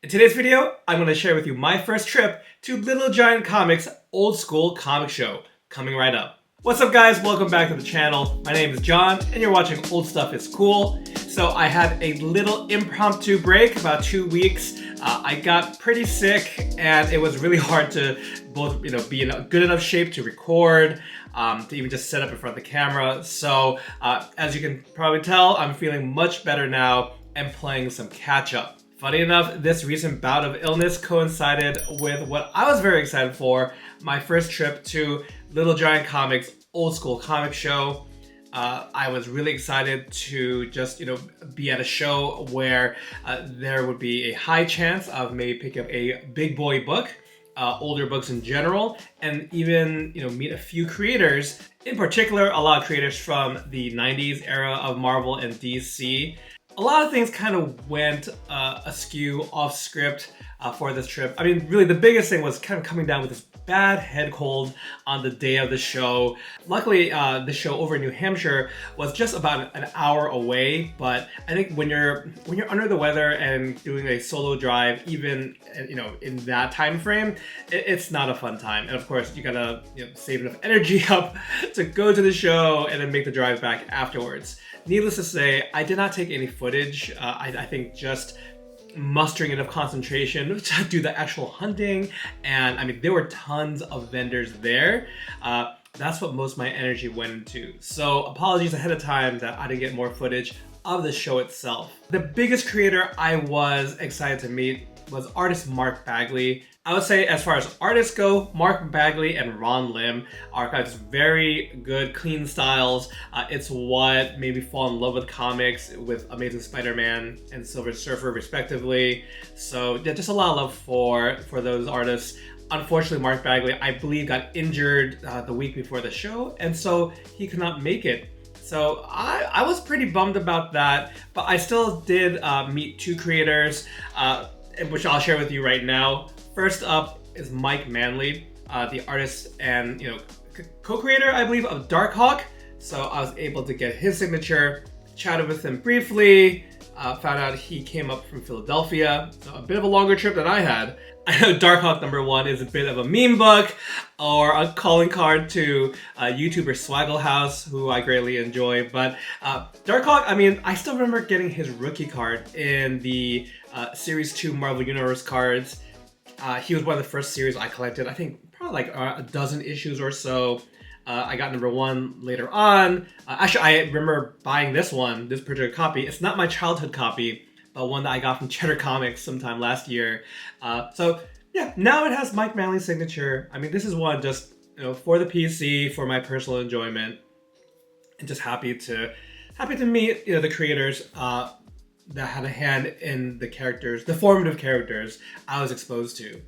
In today's video, I'm going to share with you my first trip to Little Giant Comics Old School Comic Show, coming right up. What's up guys, welcome back to the channel. My name is John and you're watching Old Stuff is Cool. So I had a little impromptu break, about 2 weeks. I got pretty sick and it was really hard to both be in a good enough shape to record, to even just set up in front of the camera. So as you can probably tell, I'm feeling much better now and playing some catch up. Funny enough, this recent bout of illness coincided with what I was very excited for, my first trip to Little Giant Comics Old School Comic Show. I was really excited to just, be at a show where there would be a high chance of maybe picking up a big boy book, older books in general, and even, meet a few creators. In particular, a lot of creators from the 90s era of Marvel and DC. A lot of things kind of went askew, off script for this trip. I mean, really the biggest thing was kind of coming down with this bad head cold on the day of the show. Luckily, the show over in New Hampshire was just about an hour away, but I think when you're under the weather and doing a solo drive, even in that time frame, it's not a fun time. And of course, you gotta save enough energy up to go to the show and then make the drive back afterwards. Needless to say, I did not take any footage. I think just mustering enough concentration to do the actual hunting, and I mean there were tons of vendors there. That's what most of my energy went into. So apologies ahead of time that I didn't get more footage of the show itself. The biggest creator I was excited to meet was artist Mark Bagley. I would say as far as artists go, Mark Bagley and Ron Lim are guys very good, clean styles. It's what made me fall in love with comics with Amazing Spider-Man and Silver Surfer respectively. So yeah, just a lot of love for those artists. Unfortunately, Mark Bagley, I believe, got injured the week before the show, and so he could not make it. So I was pretty bummed about that, but I still did meet two creators, which I'll share with you right now. First up is Mike Manley, the artist and co-creator, I believe, of Darkhawk. So I was able to get his signature, chatted with him briefly, found out he came up from Philadelphia, so a bit of a longer trip than I had. I know Darkhawk #1 is a bit of a meme book or a calling card to YouTuber Swagglehouse, who I greatly enjoy. But Darkhawk, I mean, I still remember getting his rookie card in the Series 2 Marvel Universe cards. He was one of the first series I collected, I think probably like a dozen issues or so. I got #1 later on. Actually, I remember buying this particular copy. It's not my childhood copy, but one that I got from Cheddar Comics sometime last year. So yeah, now it has Mike Manley's signature. I mean, this is one just for the PC, for my personal enjoyment, and just happy to meet the creators that had a hand in the characters, the formative characters I was exposed to.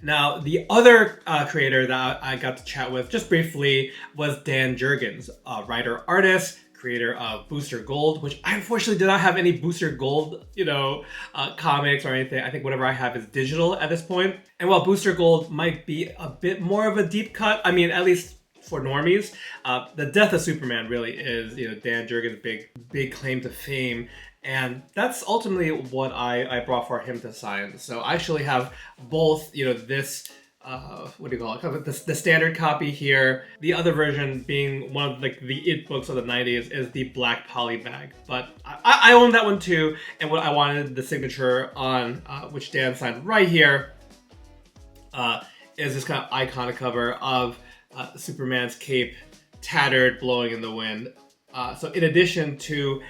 Now, the other creator that I got to chat with just briefly was Dan Jurgens, writer-artist, creator of Booster Gold, which I unfortunately did not have any Booster Gold, comics or anything. I think whatever I have is digital at this point. And while Booster Gold might be a bit more of a deep cut, I mean, at least for normies, the death of Superman really is, Dan Jurgens' big claim to fame. And that's ultimately what I brought for him to sign. So I actually have both, this, what do you call it? Kind of the standard copy here. The other version being one of the It books of the 90s is the black poly bag. But I own that one too. And what I wanted the signature on, which Dan signed right here, is this kind of iconic cover of Superman's cape tattered, blowing in the wind. So in addition to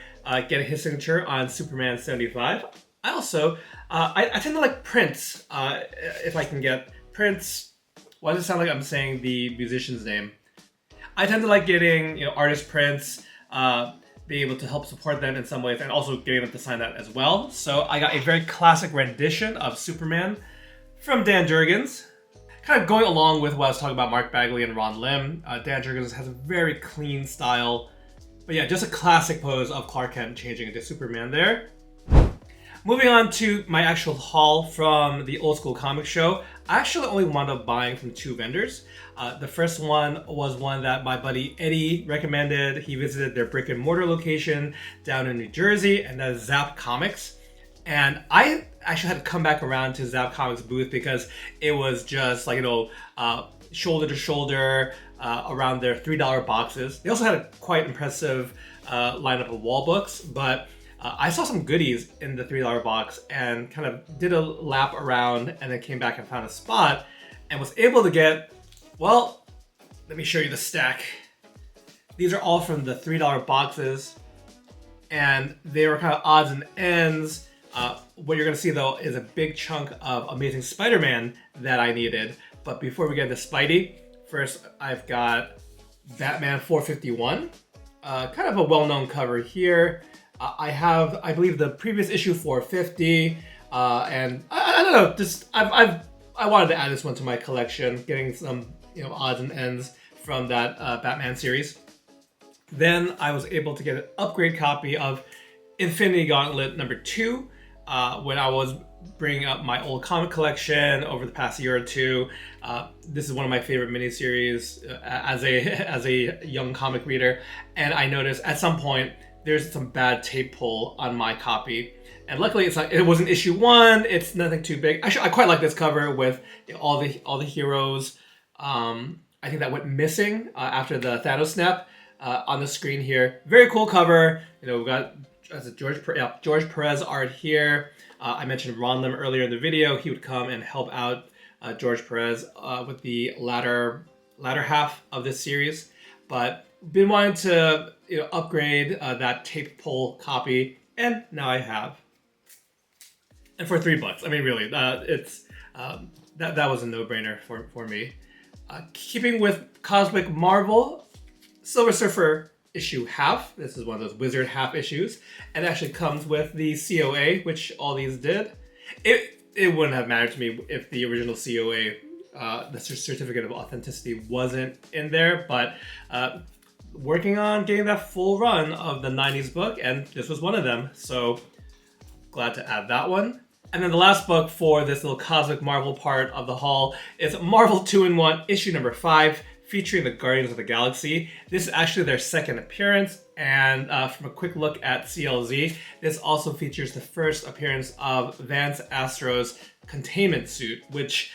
getting his signature on Superman 75, I also, I tend to like Prince, if I can get Prince. Why does it sound like I'm saying the musician's name? I tend to like getting, artist Prince, being able to help support them in some ways, and also getting them to sign that as well. So I got a very classic rendition of Superman from Dan Jurgens. Kind of going along with what I was talking about Mark Bagley and Ron Lim, Dan Jurgens has a very clean style. But yeah, just a classic pose of Clark Kent changing into Superman there. Moving on to my actual haul from the Old School Comic Show, I actually only wound up buying from two vendors. The first one was one that my buddy Eddie recommended. He visited their brick and mortar location down in New Jersey, and that is Zap Comics. And I actually had to come back around to Zap Comics booth because it was just like, shoulder to shoulder around their $3 boxes. They also had a quite impressive lineup of wall books, but I saw some goodies in the $3 box and kind of did a lap around and then came back and found a spot and was able to get, well, let me show you the stack. These are all from the $3 boxes and they were kind of odds and ends. What you're going to see though is a big chunk of Amazing Spider-Man that I needed. But before we get to Spidey, first I've got Batman 451, kind of a well-known cover here. I have, I believe, the previous issue 450, and I don't know, just I wanted to add this one to my collection, getting some odds and ends from that Batman series. Then I was able to get an upgrade copy of Infinity Gauntlet #2 when I was bringing up my old comic collection over the past year or two. This is one of my favorite miniseries as a young comic reader, and I noticed at some point there's some bad tape pull on my copy, and luckily it wasn't issue 1. It's nothing too big. Actually, I quite like this cover with all the heroes. I think that went missing after the Thanos snap on the screen here. Very cool cover. We've got George Perez art here. I mentioned Ron Lim earlier in the video. He would come and help out George Perez with the latter half of this series, but been wanting to upgrade that tape pull copy, and now I have. And for $3, I mean, really, it's that was a no-brainer for me. Keeping with Cosmic Marvel, Silver Surfer issue half. This is one of those Wizard half issues, and it actually comes with the COA, which all these did. It wouldn't have mattered to me if the original COA, the Certificate of Authenticity, wasn't in there, but working on getting that full run of the 90s book, and this was one of them, so glad to add that one. And then the last book for this little Cosmic Marvel part of the haul is Marvel 2-in-1 issue #5, featuring the Guardians of the Galaxy. This is actually their second appearance, and from a quick look at CLZ, this also features the first appearance of Vance Astro's containment suit, which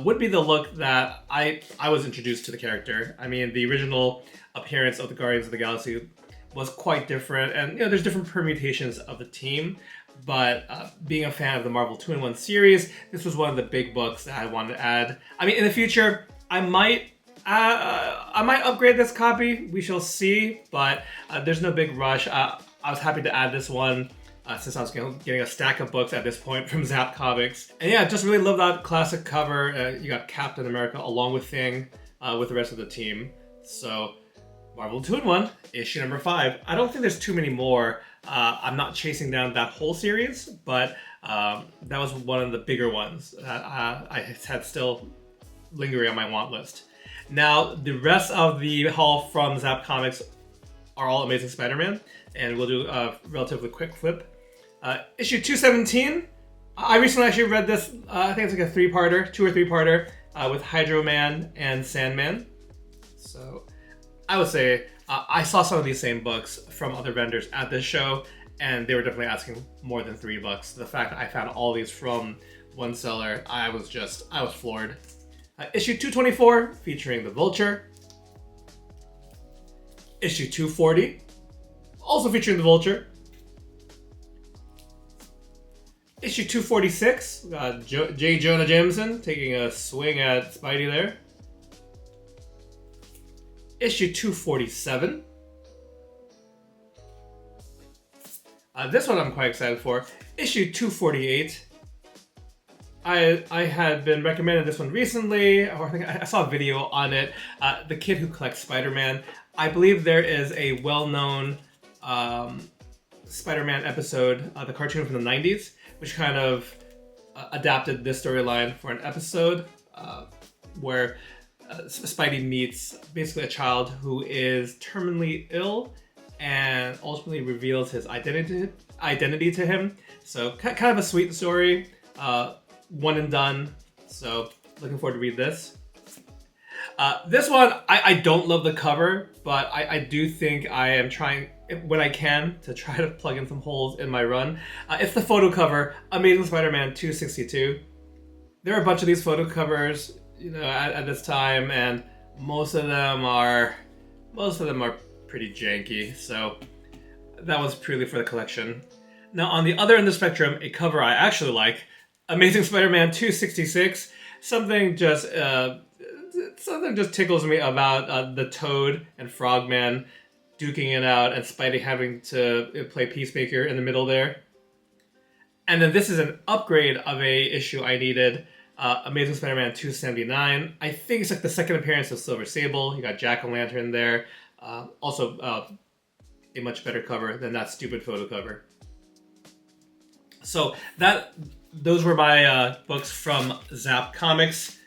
would be the look that I was introduced to the character. I mean, the original appearance of the Guardians of the Galaxy was quite different, and there's different permutations of the team, but being a fan of the Marvel 2-in-1 series, this was one of the big books that I wanted to add. I mean, in the future, I might upgrade this copy. We shall see, but there's no big rush. I was happy to add this one since I was getting a stack of books at this point from Zap Comics. And yeah, just really love that classic cover. You got Captain America along with Thing with the rest of the team. So Marvel 2-in-1, issue #5. I don't think there's too many more. I'm not chasing down that whole series, but that was one of the bigger ones that I had still lingering on my want list. Now, the rest of the haul from Zap Comics are all Amazing Spider-Man, and we'll do a relatively quick flip. Issue 217, I recently actually read this, I think it's like a 2 or 3-parter with Hydro Man and Sandman. So I would say I saw some of these same books from other vendors at this show, and they were definitely asking more than $3. The fact that I found all these from one seller, I was floored. Issue 224, featuring the Vulture. Issue 240, also featuring the Vulture. Issue 246, J. Jonah Jameson taking a swing at Spidey there. Issue 247. This one I'm quite excited for. Issue 248. I had been recommended this one recently, or I think I saw a video on it. The Kid Who Collects Spider-Man. I believe there is a well-known Spider-Man episode, the cartoon from the 90s, which kind of adapted this storyline for an episode where Spidey meets basically a child who is terminally ill and ultimately reveals his identity to him. So kind of a sweet story, one and done. So looking forward to read this. This one, I don't love the cover, but I do think I am trying. when I can to try to plug in some holes in my run. It's the photo cover, Amazing Spider-Man 262. There are a bunch of these photo covers, at this time, and most of them are pretty janky. So that was purely for the collection. Now, on the other end of the spectrum, a cover I actually like, Amazing Spider-Man 266. Something just tickles me about the Toad and Frogman duking it out, and Spidey having to play Peacemaker in the middle there. And then this is an upgrade of a issue I needed, Amazing Spider-Man 279. I think it's like the second appearance of Silver Sable. You got Jack-O-Lantern there. Also, a much better cover than that stupid photo cover. So those were my books from Zap Comics.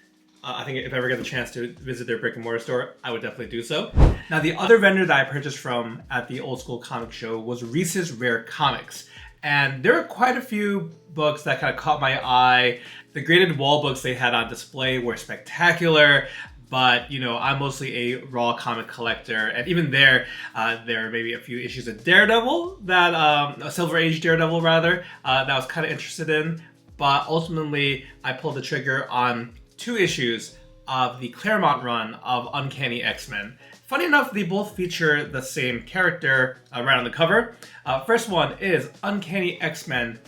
I think if I ever get the chance to visit their brick and mortar store, I would definitely do so. Now, the other vendor that I purchased from at the Old School Comic Show was Reese's Rare Comics. And there are quite a few books that kind of caught my eye. The graded wall books they had on display were spectacular, but I'm mostly a raw comic collector. And even there are maybe a few issues of Daredevil, a Silver Age Daredevil rather, that I was kind of interested in. But ultimately, I pulled the trigger on 2 issues of the Claremont run of Uncanny X-Men. Funny enough, they both feature the same character right on the cover. First one is Uncanny X-Men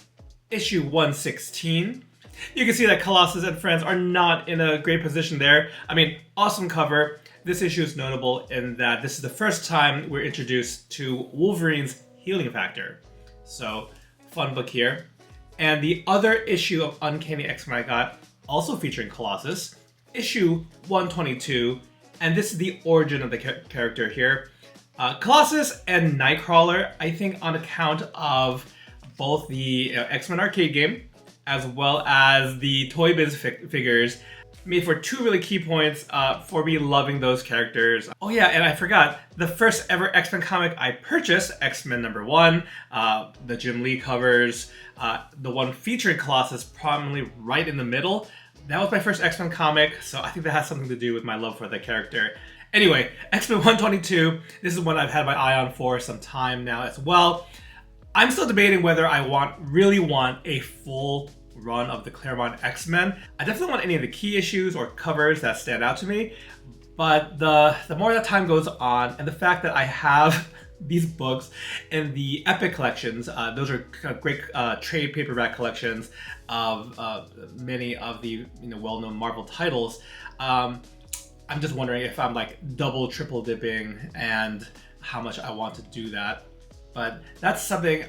issue 116. You can see that Colossus and friends are not in a great position there. I mean, awesome cover. This issue is notable in that this is the first time we're introduced to Wolverine's healing factor. So, fun book here. And the other issue of Uncanny X-Men I got, also featuring Colossus, issue 122, and this is the origin of the character here. Colossus and Nightcrawler, I think on account of both the X-Men arcade game, as well as the Toy Biz figures, made for 2 really key points for me loving those characters. Oh yeah, and I forgot, the first ever X-Men comic I purchased, X-Men #1, the Jim Lee covers, the one featuring Colossus prominently right in the middle. That was my first X-Men comic, so I think that has something to do with my love for the character. Anyway, X-Men 122, this is one I've had my eye on for some time now as well. I'm still debating whether I really want a full run of the Claremont X-Men. I definitely want any of the key issues or covers that stand out to me, but the more that time goes on, and the fact that I have these books in the Epic collections, those are great trade paperback collections of many of the well-known Marvel titles. I'm just wondering if I'm like double, triple dipping and how much I want to do that. But that's something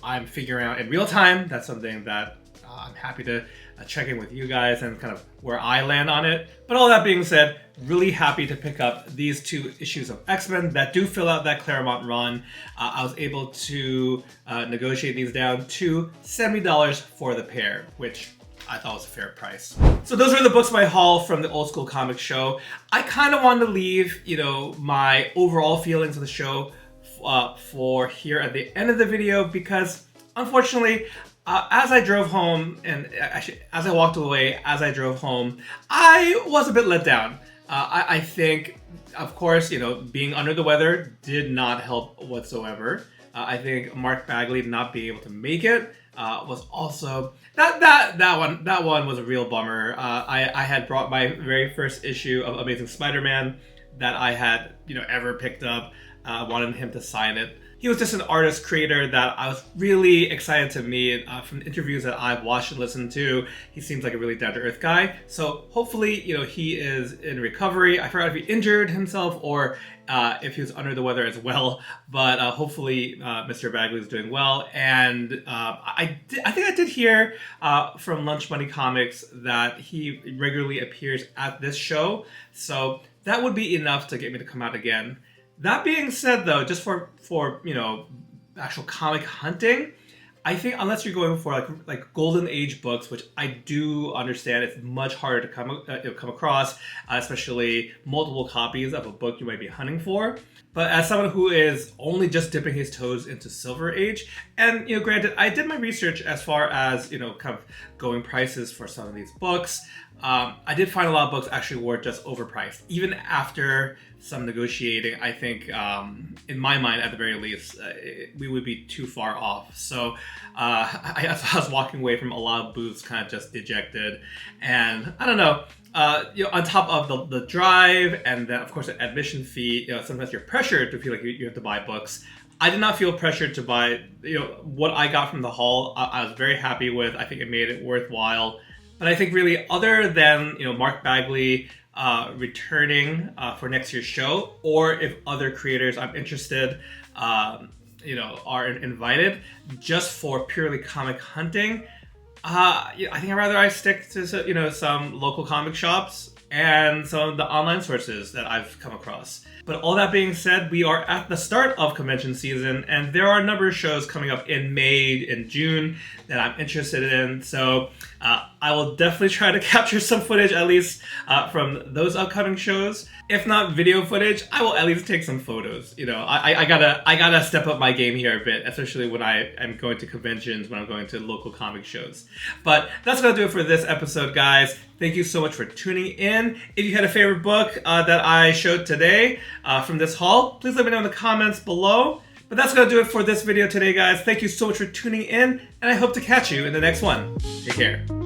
I'm figuring out in real time. That's something that I'm happy to check in with you guys and kind of where I land on it. But all that being said, really happy to pick up these 2 issues of X-Men that do fill out that Claremont run. I was able to negotiate these down to $70 for the pair, which I thought was a fair price. So those were the books my haul from the Old School Comic Show. I kind of wanted to leave, my overall feelings of the show for here at the end of the video, because unfortunately, as I drove home, and actually as I walked away, as I drove home, I was a bit let down. I think, of course, being under the weather did not help whatsoever. I think Mark Bagley not being able to make it was also that one was a real bummer. I had brought my very first issue of Amazing Spider-Man that I had ever picked up. Wanted him to sign it. He was just an artist creator that I was really excited to meet. From the interviews that I've watched and listened to, he seems like a really down-to-earth guy. So hopefully, he is in recovery. I forgot if he injured himself or if he was under the weather as well. But hopefully, Mr. Bagley is doing well. And I think I did hear from Lunch Money Comics that he regularly appears at this show. So that would be enough to get me to come out again. That being said, though, just for actual comic hunting, I think unless you're going for like golden age books, which I do understand it's much harder to come across, especially multiple copies of a book you might be hunting for. But as someone who is only just dipping his toes into Silver Age, and granted, I did my research as far as kind of going prices for some of these books. I did find a lot of books actually were just overpriced, even after some negotiating. I think, in my mind, at the very least, we would be too far off. So I was walking away from a lot of booths kind of just dejected, and I don't know. On top of the drive and then of course the admission fee, sometimes you're pressured to feel like you have to buy books. I did not feel pressured to buy. What I got from the haul, I was very happy with. I think it made it worthwhile. But I think really, other than Mark Bagley returning for next year's show, or if other creators I'm interested, are invited just for purely comic hunting. I think I stick to some local comic shops and some of the online sources that I've come across. But all that being said, we are at the start of convention season, and there are a number of shows coming up in May and June that I'm interested in. So I will definitely try to capture some footage, at least from those upcoming shows. If not video footage, I will at least take some photos. I gotta step up my game here a bit, especially when I am going to conventions, when I'm going to local comic shows. But that's gonna do it for this episode, guys. Thank you so much for tuning in. If you had a favorite book that I showed today from this haul, please let me know in the comments below. But that's gonna do it for this video today, guys. Thank you so much for tuning in, and I hope to catch you in the next one. Take care.